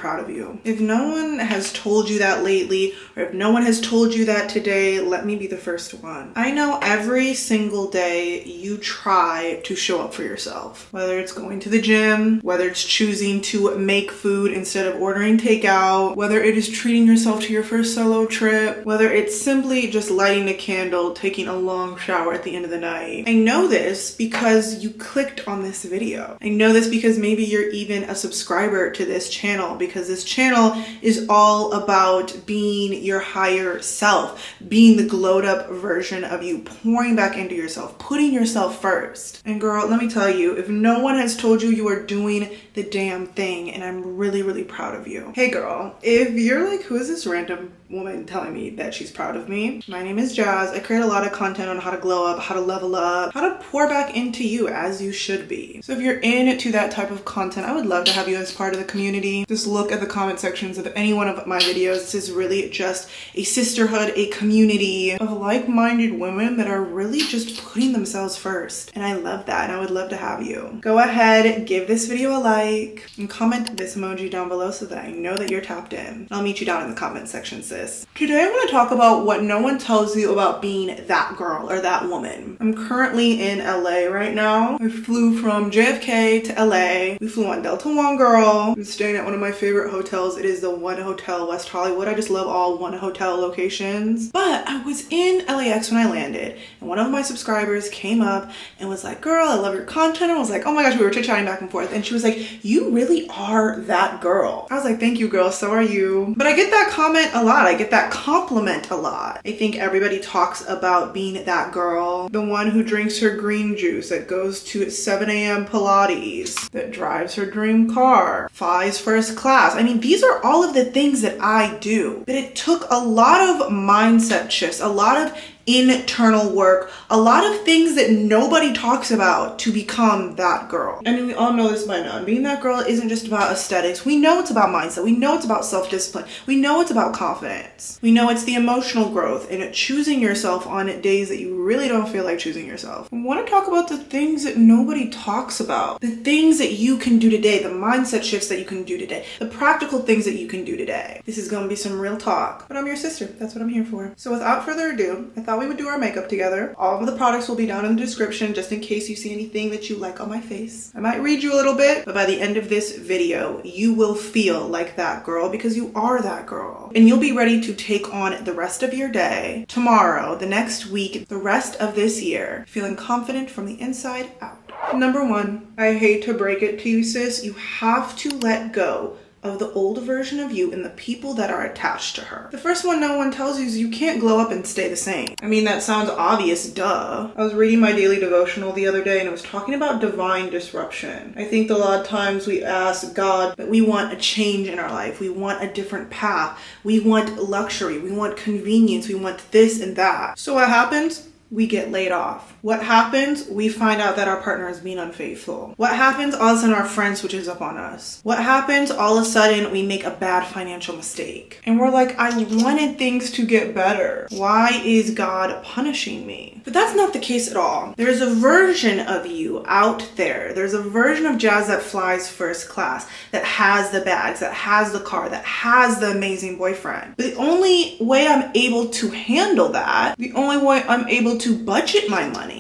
proud of you. If no one has told you that lately, or if no one has told you that today, let me be the first one. I know every single day you try to show up for yourself, whether it's going to the gym, whether it's choosing to make food instead of ordering takeout, whether it is treating yourself to your first solo trip, whether it's simply just lighting a candle, taking a long shower at the end of the night. I know this because you clicked on this video. I know this because maybe you're even a subscriber to this channel, because this channel is all about being your higher self, being the glowed up version of you, pouring back into yourself, putting yourself first. And girl, let me tell you, if no one has told you, you are doing the damn thing, and I'm really, really proud of you. Hey girl, if you're like, who is this random woman telling me that she's proud of me? My name is Jazz. I create a lot of content on how to glow up, how to level up, how to pour back into you as you should be. So if you're into that type of content, I would love to have you as part of the community. Just look at the comment sections of any one of my videos. This is really just a sisterhood, a community of like-minded women that are really just putting themselves first. And I love that, and I would love to have you. Go ahead, give this video a like, and comment this emoji down below so that I know that you're tapped in. I'll meet you down in the comment section, sis. Today I want to talk about what no one tells you about being that girl or that woman. I'm currently in LA right now. I flew from JFK to LA. We flew on Delta One, girl. I'm staying at one of my favorite hotels. It is the One Hotel West Hollywood. I just love all One Hotel locations. But I was in LAX when I landed, and one of my subscribers came up and was like, girl, I love your content. And I was like, oh my gosh, we were chit-chatting back and forth. And she was like, you really are that girl. I was like, thank you, girl. So are you. But I get that comment a lot. I get that compliment a lot. I think everybody talks about being that girl, the one who drinks her green juice, that goes to 7 a.m. Pilates, that drives her dream car, flies first class. I mean, these are all of the things that I do. But it took a lot of mindset shifts, a lot of internal work, a lot of things that nobody talks about to become that girl. I mean, we all know this by now. Being that girl isn't just about aesthetics. We know it's about mindset. We know it's about self-discipline. We know it's about confidence. We know it's the emotional growth and choosing yourself on days that you really don't feel like choosing yourself. I want to talk about the things that nobody talks about, the things that you can do today, the mindset shifts that you can do today, the practical things that you can do today. This is going to be some real talk, but I'm your sister. That's what I'm here for. So without further ado, I thought we would do our makeup together. All of the products will be down in the description just in case you see anything that you like on my face. I might read you a little bit, but by the end of this video, you will feel like that girl, because you are that girl. And you'll be ready to take on the rest of your day, tomorrow, the next week, the rest of this year, feeling confident from the inside out. Number one, I hate to break it to you, sis, you have to let go of the old version of you and the people that are attached to her. The first one no one tells you is you can't glow up and stay the same. I mean, that sounds obvious, duh. I was reading my daily devotional the other day and it was talking about divine disruption. I think a lot of times we ask God that we want a change in our life. We want a different path. We want luxury. We want convenience. We want this and that. So what happens? We get laid off. What happens? We find out that our partner is being unfaithful. What happens? All of a sudden our friend switches up on us. What happens? All of a sudden we make a bad financial mistake. And we're like, I wanted things to get better. Why is God punishing me? But that's not the case at all. There's a version of you out there. There's a version of Jazz that flies first class, that has the bags, that has the car, that has the amazing boyfriend. But the only way I'm able to handle that, the only way I'm able to budget my money,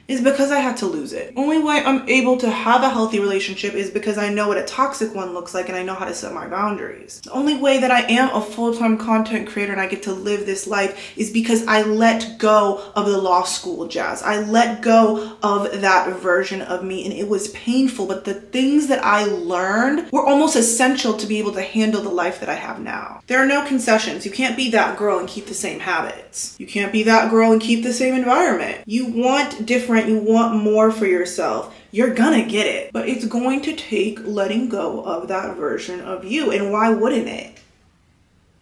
is because I had to lose it. Only way I'm able to have a healthy relationship is because I know what a toxic one looks like and I know how to set my boundaries. The only way that I am a full-time content creator and I get to live this life is because I let go of the law school Jazz. I let go of that version of me, and it was painful, but the things that I learned were almost essential to be able to handle the life that I have now. There are no concessions. You can't be that girl and keep the same habits. You can't be that girl and keep the same environment. You want different. You want more for yourself. You're gonna get it, but it's going to take letting go of that version of you. And why wouldn't it?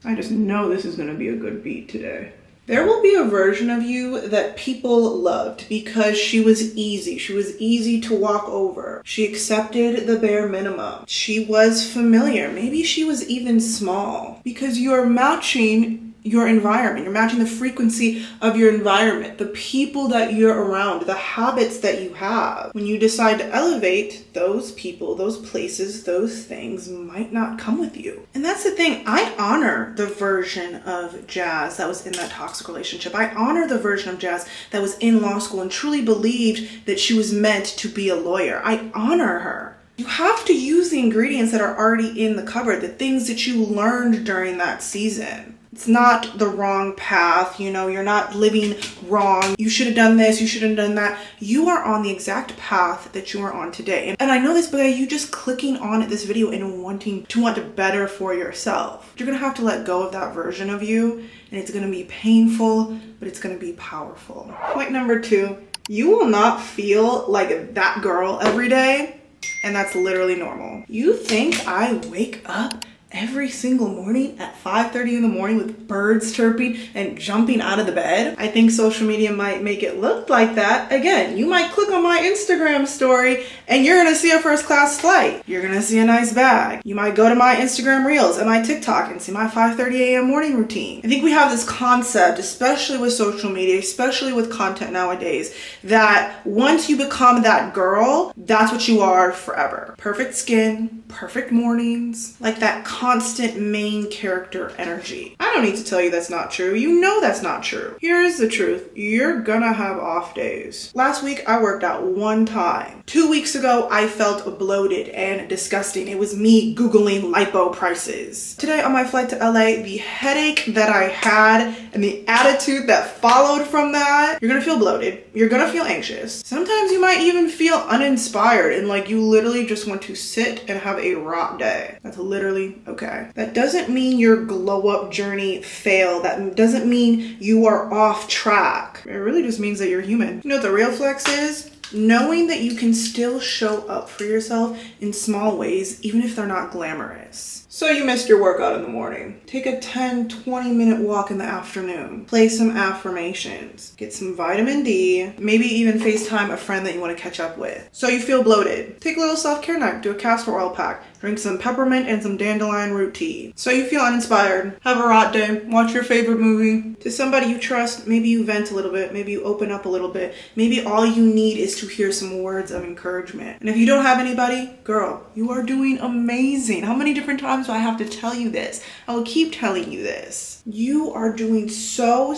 I just know this is gonna be a good beat today. There will be a version of you that people loved because she was easy. She was easy to walk over. She accepted the bare minimum. She was familiar. Maybe she was even small, because you are matching your environment. You're matching the frequency of your environment, the people that you're around, the habits that you have. When you decide to elevate, those people, those places, those things might not come with you. And that's the thing. I honor the version of Jazz that was in that toxic relationship. I honor the version of Jazz that was in law school and truly believed that she was meant to be a lawyer. I honor her. You have to use the ingredients that are already in the cupboard, the things that you learned during that season. It's not the wrong path, you know, you're not living wrong. You should have done this, you should have done that. You are on the exact path that you are on today. And I know this by you just clicking on this video and wanting to better for yourself. You're gonna have to let go of that version of you, and it's gonna be painful, but it's gonna be powerful. Point number 2, you will not feel like that girl every day, and that's literally normal. You think I wake up every single morning at 5:30 in the morning with birds chirping and jumping out of the bed? I think social media might make it look like that. Again, you might click on my Instagram story and you're gonna see a first class flight. You're gonna see a nice bag. You might go to my Instagram Reels and my TikTok and see my 5:30 a.m. morning routine. I think we have this concept, especially with social media, especially with content nowadays, that once you become that girl, that's what you are forever. Perfect skin, perfect mornings, like that constant main character energy. I don't need to tell you that's not true. You know that's not true. Here is the truth. You're gonna have off days. Last week, I worked out one time. 2 weeks ago, I felt bloated and disgusting. It was me Googling lipo prices. Today on my flight to LA, the headache that I had and the attitude that followed from that, you're gonna feel bloated. You're gonna feel anxious. Sometimes you might even feel uninspired and like you literally just want to sit and have a rot day. That's literally okay. That doesn't mean your glow up journey failed. That doesn't mean you are off track. It really just means that you're human. You know what the real flex is? Knowing that you can still show up for yourself in small ways, even if they're not glamorous. So you missed your workout in the morning. Take a 10-20 minute walk in the afternoon. Play some affirmations. Get some vitamin D. Maybe even FaceTime a friend that you want to catch up with. So you feel bloated. Take a little self-care night. Do a castor oil pack. Drink some peppermint and some dandelion root tea. So you feel uninspired. Have a rot day. Watch your favorite movie. To somebody you trust, maybe you vent a little bit. Maybe you open up a little bit. Maybe all you need is to hear some words of encouragement. And if you don't have anybody, girl, you are doing amazing. How many different times do I have to tell you this? I will keep telling you this. You are doing so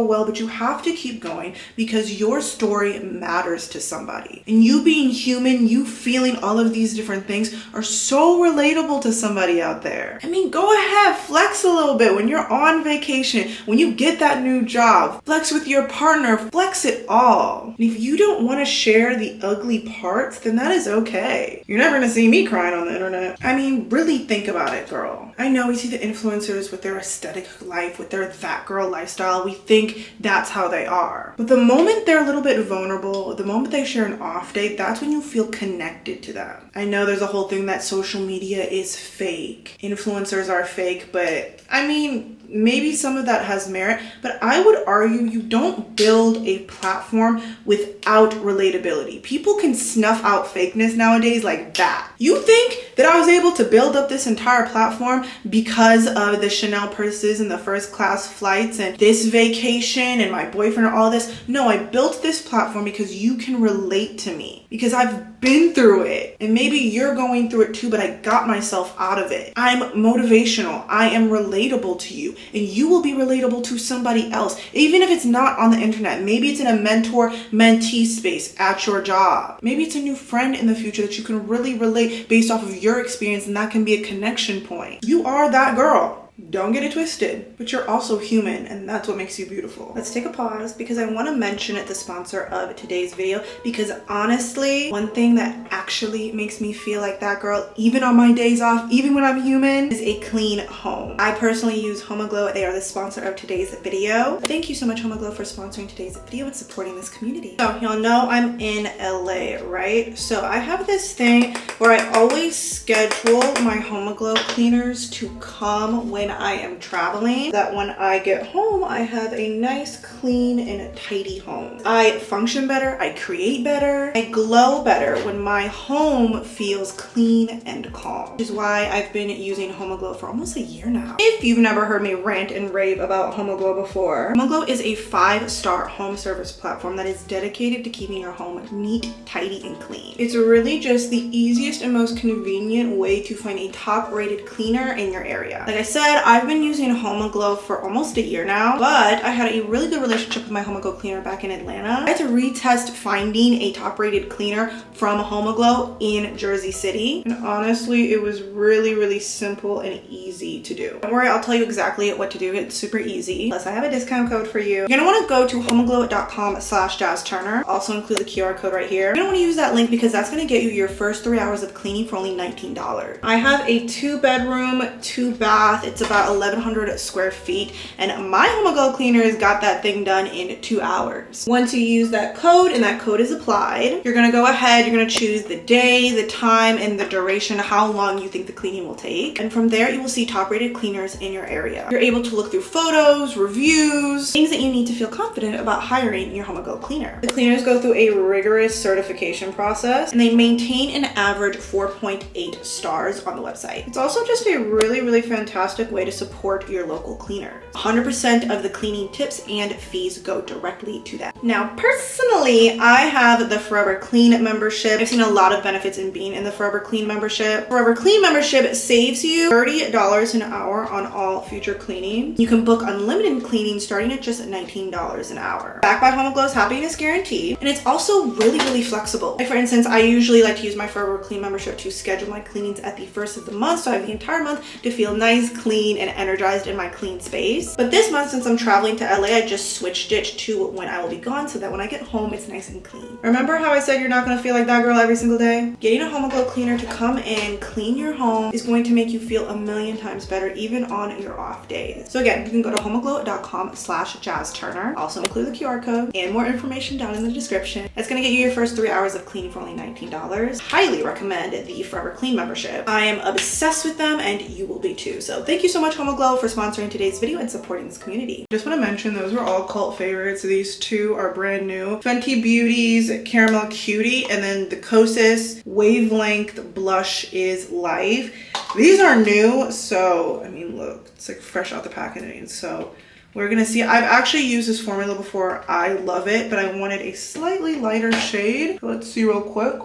well, but you have to keep going because your story matters to somebody. And you being human, you feeling all of these different things are so relatable to somebody out there. I mean, go ahead, flex a little bit when you're on vacation, when you get that new job, flex with your partner, flex it all. And if you don't want to share the ugly parts, then that is okay. You're never gonna see me crying on the internet. I mean, really think about it, girl. I know we see the influencers with their aesthetic life, with their that girl lifestyle. We think that's how they are. But the moment they're a little bit vulnerable, the moment they share an off day, that's when you feel connected to them. I know there's a whole thing that social media is fake. Influencers are fake, but I mean, maybe some of that has merit, but I would argue you don't build a platform without relatability. People can snuff out fakeness nowadays like that. You think that I was able to build up this entire platform because of the Chanel purses and the first class flights and this vacation and my boyfriend and all this? No, I built this platform because you can relate to me, because I've been through it, and maybe you're going through it too, but I got myself out of it. I'm motivational. I am relatable to you, and you will be relatable to somebody else, even if it's not on the internet. Maybe it's in a mentor-mentee space at your job. Maybe it's a new friend in the future that you can really relate based off of your experience, and that can be a connection point. You are that girl. Don't get it twisted, but you're also human, and that's what makes you beautiful. Let's take a pause because I want to mention the sponsor of today's video, because honestly, one thing that actually makes me feel like that girl, even on my days off, even when I'm human, is a clean home. I personally use HomeGlow. They are the sponsor of today's video. Thank you so much, HomeGlow, for sponsoring today's video and supporting this community. So y'all know I'm in LA, right? So I have this thing where I always schedule my HomeGlow cleaners to come when when I am traveling, that when I get home, I have a nice, clean, and tidy home. I function better, I create better, I glow better when my home feels clean and calm, which is why I've been using HomeGlow for almost a year now. If you've never heard me rant and rave about HomeGlow before, HomeGlow is a 5-star home service platform that is dedicated to keeping your home neat, tidy, and clean. It's really just the easiest and most convenient way to find a top-rated cleaner in your area. Like I said, I've been using HomeGlow for almost a year now, but I had a really good relationship with my HomeGlow cleaner back in Atlanta. I had to retest finding a top-rated cleaner from HomeGlow in Jersey City, and honestly, it was really simple and easy to do. Don't worry, I'll tell you exactly what to do. It's super easy. Plus, I have a discount code for you. You're gonna want to go to homeglow.com/jazzturner. Also include the QR code right here. You're gonna want to use that link because that's gonna get you your first 3 hours of cleaning for only $19. I have a 2-bedroom, 2-bath. It's about 1,100 square feet, and my HomeGlow cleaners got that thing done in 2 hours. Once you use that code and that code is applied, you're gonna go ahead, you're gonna choose the day, the time, and the duration, how long you think the cleaning will take. And from there, you will see top-rated cleaners in your area. You're able to look through photos, reviews, things that you need to feel confident about hiring your HomeGlow cleaner. The cleaners go through a rigorous certification process, and they maintain an average 4.8 stars on the website. It's also just a really fantastic way to support your local cleaner. 100% of the cleaning tips and fees go directly to them. Now, personally, I have the Forever Clean membership. I've seen a lot of benefits in being in the Forever Clean membership. Forever Clean membership saves you $30 an hour on all future cleaning. You can book unlimited cleaning starting at just $19 an hour. Backed by HomeGlow's happiness guarantee, and it's also really flexible. Like for instance, I usually like to use my Forever Clean membership to schedule my cleanings at the first of the month, so I have the entire month to feel nice, clean, and energized in my clean space. But this month, since I'm traveling to LA, I just switched it to when I will be gone so that when I get home, it's nice and clean. Remember how I said you're not gonna feel like that girl every single day? Getting a HomeGlow cleaner to come and clean your home is going to make you feel a million times better even on your off days. So again, you can go to homeglow.com/jazzturner. Also include the QR code and more information down in the description. It's gonna get you your first 3 hours of cleaning for only $19. Highly recommend the Forever Clean membership. I am obsessed with them and you will be too. So thank you so much, HomeGlow, for sponsoring today's video and supporting this community. Just want to mention those were all cult favorites. These two are brand new. Fenty Beauty's Caramel Cutie, and then the Kosas Wavelength Blush is Life. These are new, so I mean look, it's like fresh out the packaging. So we're gonna see. I've actually used this formula before. I love it, but I wanted a slightly lighter shade. So let's see real quick.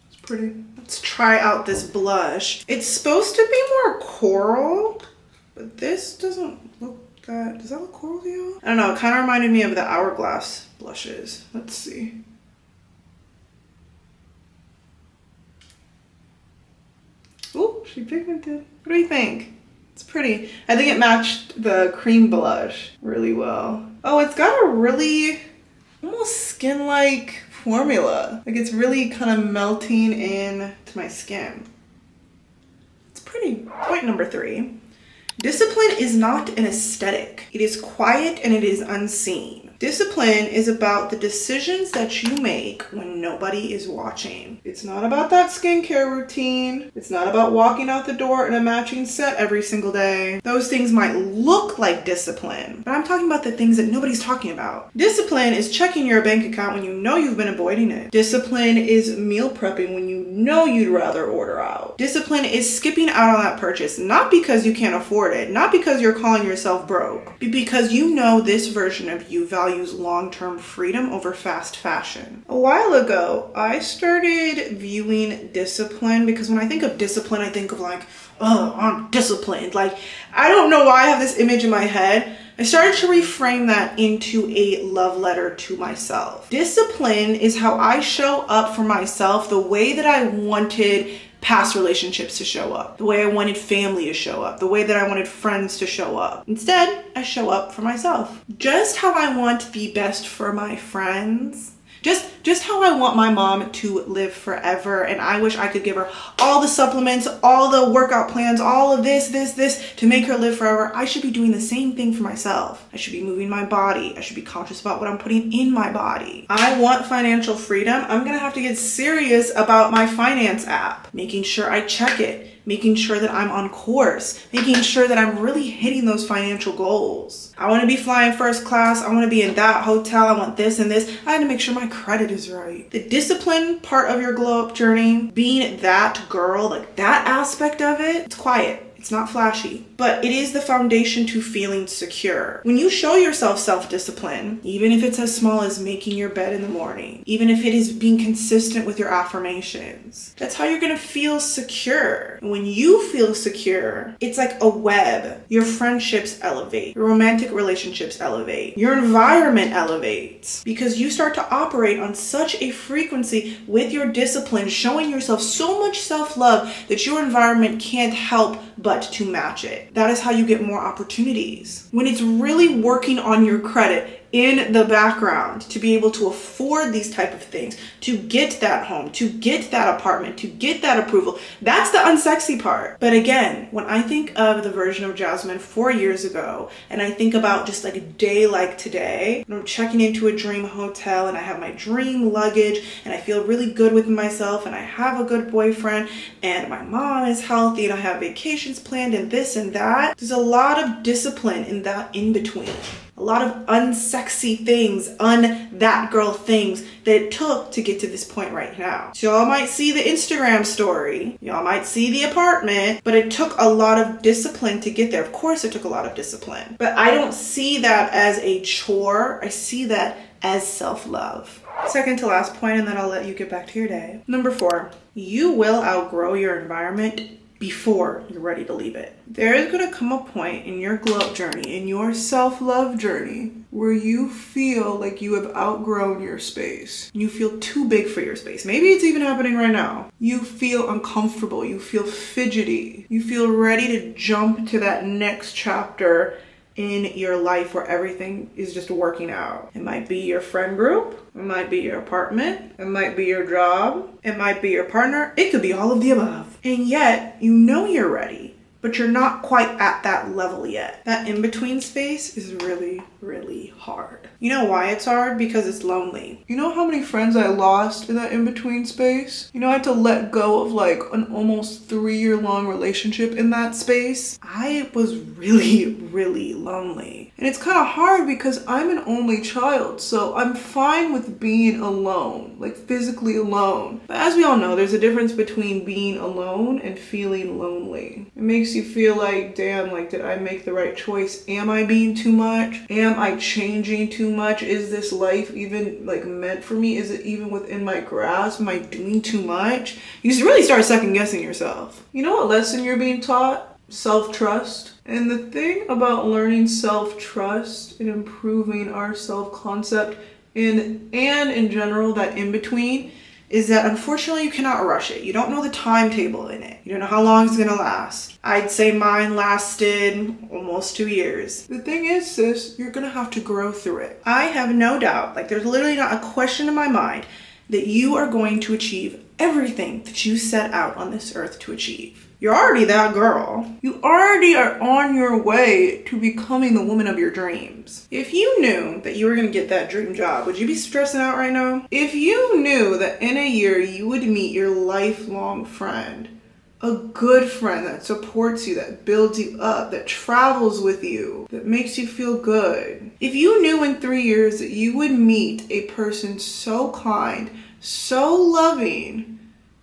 It's pretty. Let's try out this blush. It's supposed to be more coral, but this doesn't look that. Does that look coral to you? I don't know. It kind of reminded me of the Hourglass blushes. Let's see. Ooh, she pigmented. What do you think? It's pretty. I think it matched the cream blush really well. Oh, it's got a really almost skin-like formula. Like it's really kind of melting in to my skin. It's pretty. Point number 3. Discipline is not an aesthetic. It is quiet and it is unseen. Discipline is about the decisions that you make when nobody is watching. It's not about that skincare routine. It's not about walking out the door in a matching set every single day. Those things might look like discipline, but I'm talking about the things that nobody's talking about. Discipline is checking your bank account when you know you've been avoiding it. Discipline is meal prepping when you know you'd rather order out. Discipline is skipping out on that purchase, not because you can't afford it, not because you're calling yourself broke, but because you know this version of you values long-term freedom over fast fashion. A while ago, I started viewing discipline because when I think of discipline, I think of like, oh, I'm disciplined. Like, I don't know why I have this image in my head. I started to reframe that into a love letter to myself. Discipline is how I show up for myself the way that I wanted past relationships to show up, the way I wanted family to show up, the way that I wanted friends to show up. Instead, I show up for myself. Just how I want to be best for my friends, just just how I want my mom to live forever. And I wish I could give her all the supplements, all the workout plans, all of this to make her live forever. I should be doing the same thing for myself. I should be moving my body. I should be conscious about what I'm putting in my body. I want financial freedom. I'm gonna have to get serious about my finance app, making sure I check it, making sure that I'm on course, making sure that I'm really hitting those financial goals. I want to be flying first class. I want to be in that hotel. I want this and this. I had to make sure my credit is right. The discipline part of your glow up journey, being that girl, like that aspect of it, it's quiet. It's not flashy, but it is the foundation to feeling secure. When you show yourself self-discipline, even if it's as small as making your bed in the morning, even if it is being consistent with your affirmations, that's how you're gonna feel secure. And when you feel secure, it's like a web. Your friendships elevate, your romantic relationships elevate, your environment elevates, because you start to operate on such a frequency with your discipline, showing yourself so much self-love that your environment can't help but to match it. That is how you get more opportunities. When it's really working on your credit in the background to be able to afford these type of things, to get that home, to get that apartment, to get that approval, that's the unsexy part. But again, when I think of the version of Jasmine 4 years ago, and I think about just like a day like today, and I'm checking into a dream hotel and I have my dream luggage and I feel really good with myself and I have a good boyfriend and my mom is healthy and I have vacations planned and this and that, there's a lot of discipline in that in between. A lot of unsexy things, that girl things that it took to get to this point right now. So y'all might see the Instagram story, y'all might see the apartment, but it took a lot of discipline to get there. Of course it took a lot of discipline, but I don't see that as a chore. I see that as self-love. Second to last point, and then I'll let you get back to your day. Number 4, you will outgrow your environment before you're ready to leave it. There is going to come a point in your glow up journey, in your self-love journey, where you feel like you have outgrown your space. You feel too big for your space. Maybe it's even happening right now. You feel uncomfortable. You feel fidgety. You feel ready to jump to that next chapter in your life where everything is just working out. It might be your friend group. It might be your apartment. It might be your job. It might be your partner. It could be all of the above. And yet, you know you're ready, but you're not quite at that level yet. That in-between space is really, really hard. You know why it's hard? Because it's lonely. You know how many friends I lost in that in-between space? You know, I had to let go of like an almost 3-year-long relationship in that space. I was really, really lonely. And it's kind of hard because I'm an only child, so I'm fine with being alone, like physically alone. But as we all know, there's a difference between being alone and feeling lonely. It makes you feel like, damn, like, did I make the right choice? Am I being too much? Am I changing too much? Is this life even like meant for me? Is it even within my grasp? Am I doing too much? You really start second guessing yourself. You know what lesson you're being taught? Self-trust. And the thing about learning self-trust and improving our self-concept and in general, that in-between, is that unfortunately you cannot rush it. You don't know the timetable in it. You don't know how long it's gonna last. I'd say mine lasted almost 2 years. The thing is, sis, you're gonna have to grow through it. I have no doubt, like there's literally not a question in my mind that you are going to achieve everything that you set out on this earth to achieve. You're already that girl. You already are on your way to becoming the woman of your dreams. If you knew that you were gonna get that dream job, would you be stressing out right now? If you knew that in a year you would meet your lifelong friend, a good friend that supports you, that builds you up, that travels with you, that makes you feel good. If you knew in 3 years that you would meet a person so kind, so loving,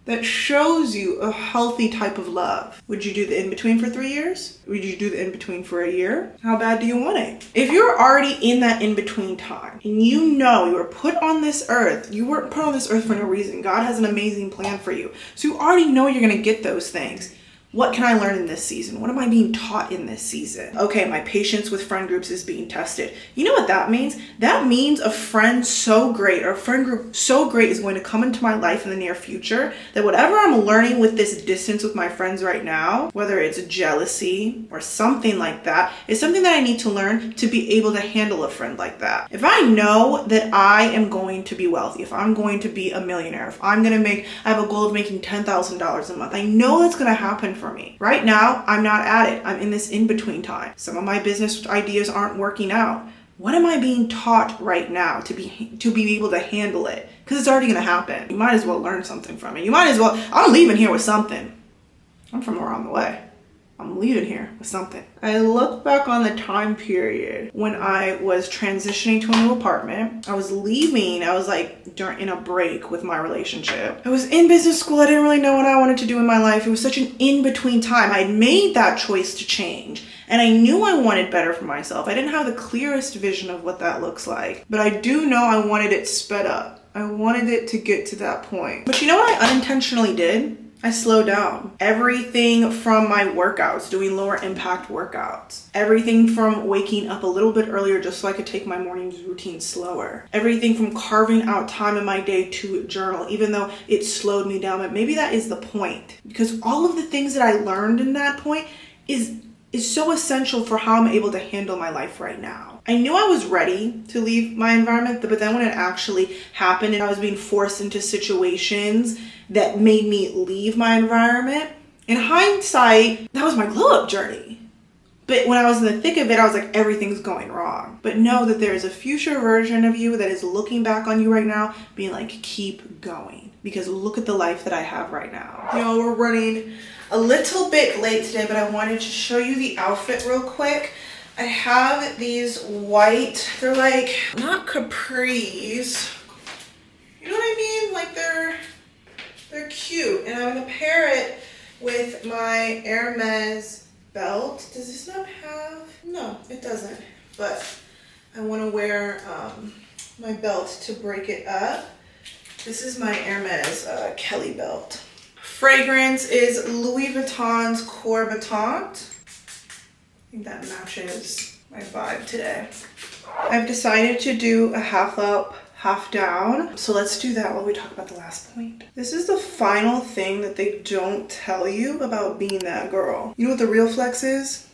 that shows you a healthy type of love, would you do the in-between for 3 years? Would you do the in-between for a year? How bad do you want it? If you're already in that in-between time and you know you were put on this earth, you weren't put on this earth for no reason. God has an amazing plan for you. So you already know you're gonna get those things. What can I learn in this season? What am I being taught in this season? Okay, my patience with friend groups is being tested. You know what that means? That means a friend so great, or a friend group so great, is going to come into my life in the near future that whatever I'm learning with this distance with my friends right now, whether it's jealousy or something like that, is something that I need to learn to be able to handle a friend like that. If I know that I am going to be wealthy, if I'm going to be a millionaire, if I have a goal of making $10,000 a month, I know that's going to happen for me. Right now, I'm not at it. I'm in this in-between time. Some of my business ideas aren't working out. What am I being taught right now to be able to handle it? Because it's already going to happen. You might as well learn something from it. I'm leaving here with something. I'm from around the way. I'm leaving here with something. I look back on the time period when I was transitioning to a new apartment. I was leaving. I was in a break with my relationship. I was in business school. I didn't really know what I wanted to do in my life. It was such an in-between time. I had made that choice to change. And I knew I wanted better for myself. I didn't have the clearest vision of what that looks like. But I do know I wanted it sped up. I wanted it to get to that point. But you know what I unintentionally did? I slowed down. Everything from my workouts, doing lower impact workouts. Everything from waking up a little bit earlier just so I could take my morning routine slower. Everything from carving out time in my day to journal, even though it slowed me down. But maybe that is the point. Because all of the things that I learned in that point is so essential for how I'm able to handle my life right now. I knew I was ready to leave my environment, but then when it actually happened and I was being forced into situations that made me leave my environment, in hindsight, that was my glow up journey. But when I was in the thick of it, I was like, everything's going wrong. But know that there is a future version of you that is looking back on you right now, being like, keep going. Because look at the life that I have right now. We're running a little bit late today, but I wanted to show you the outfit real quick. I have these white, they're like, not capris. You know what I mean? Like they're cute. And I'm gonna pair it with my Hermes belt. Does this not have? No, it doesn't. But I wanna wear my belt to break it up. This is my Hermes Kelly belt. Fragrance is Louis Vuitton's Courbattant. I think that matches my vibe today. I've decided to do a half up, half down. So let's do that while we talk about the last point. This is the final thing that they don't tell you about being that girl. You know what the real flex is?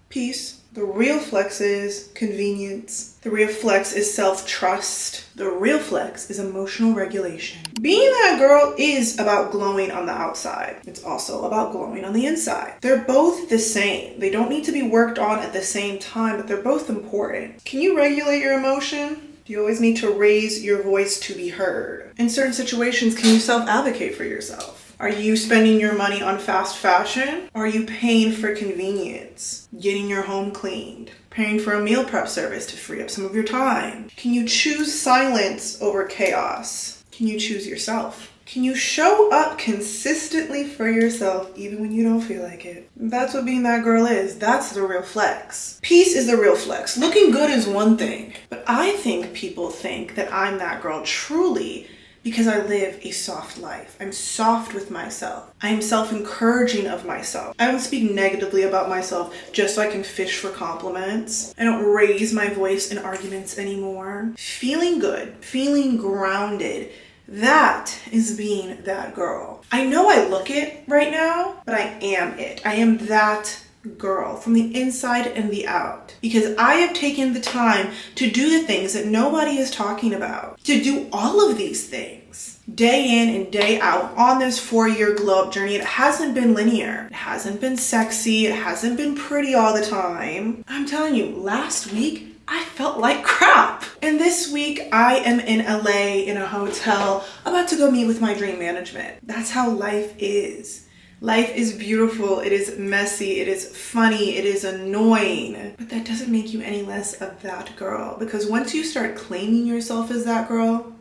Peace. The real flex is convenience. The real flex is self-trust. The real flex is emotional regulation. Being that girl is about glowing on the outside. It's also about glowing on the inside. They're both the same. They don't need to be worked on at the same time, but they're both important. Can you regulate your emotion? Do you always need to raise your voice to be heard? In certain situations, can you self-advocate for yourself? Are you spending your money on fast fashion? Or are you paying for convenience? Getting your home cleaned? Paying for a meal prep service to free up some of your time? Can you choose silence over chaos? Can you choose yourself? Can you show up consistently for yourself even when you don't feel like it? That's what being that girl is. That's the real flex. Peace is the real flex. Looking good is one thing, but I think people think that I'm that girl truly because I live a soft life. I'm soft with myself. I am self-encouraging of myself. I don't speak negatively about myself just so I can fish for compliments. I don't raise my voice in arguments anymore. Feeling good, feeling grounded, that is being that girl. I know I look it right now, but I am it. I am that girl from the inside and the out, because I have taken the time to do the things that nobody is talking about, to do all of these things day in and day out on this 4-year glow up journey. It hasn't been linear. It hasn't been sexy. It hasn't been pretty all the time. I'm telling you, last week I felt like crap. And this week I am in LA in a hotel about to go meet with my dream management. That's how life is. Life is beautiful, it is messy, it is funny, it is annoying, but that doesn't make you any less of that girl, because once you start claiming yourself as that girl,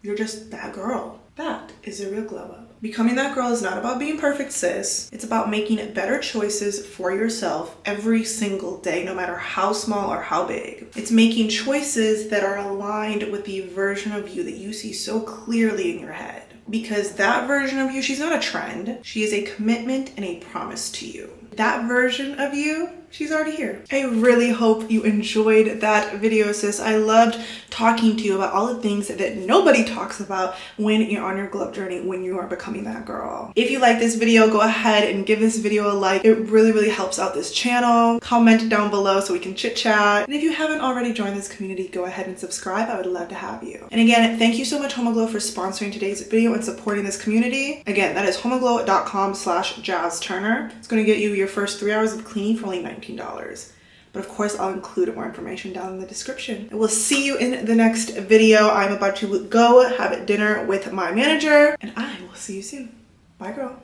you're just that girl. That is a real glow up. Becoming that girl is not about being perfect, sis. It's about making better choices for yourself every single day, no matter how small or how big. It's making choices that are aligned with the version of you that you see so clearly in your head. because that version of you, she's not a trend. She is a commitment and a promise to you. That version of you, she's already here. I really hope you enjoyed that video, sis. I loved talking to you about all the things that nobody talks about when you're on your glow up journey, when you are becoming that girl. If you like this video, go ahead and give this video a like. It really, really helps out this channel. Comment down below so we can chit chat. And if you haven't already joined this community, go ahead and subscribe. I would love to have you. And again, thank you so much, HomoGlow, for sponsoring today's video and supporting this community. Again, that is homoglow.com/JazzTurner. It's going to get you your first 3 hours of cleaning for only $19. But of course, I'll include more information down in the description. And we'll see you in the next video. I'm about to go have dinner with my manager, and I will see you soon. Bye, girl.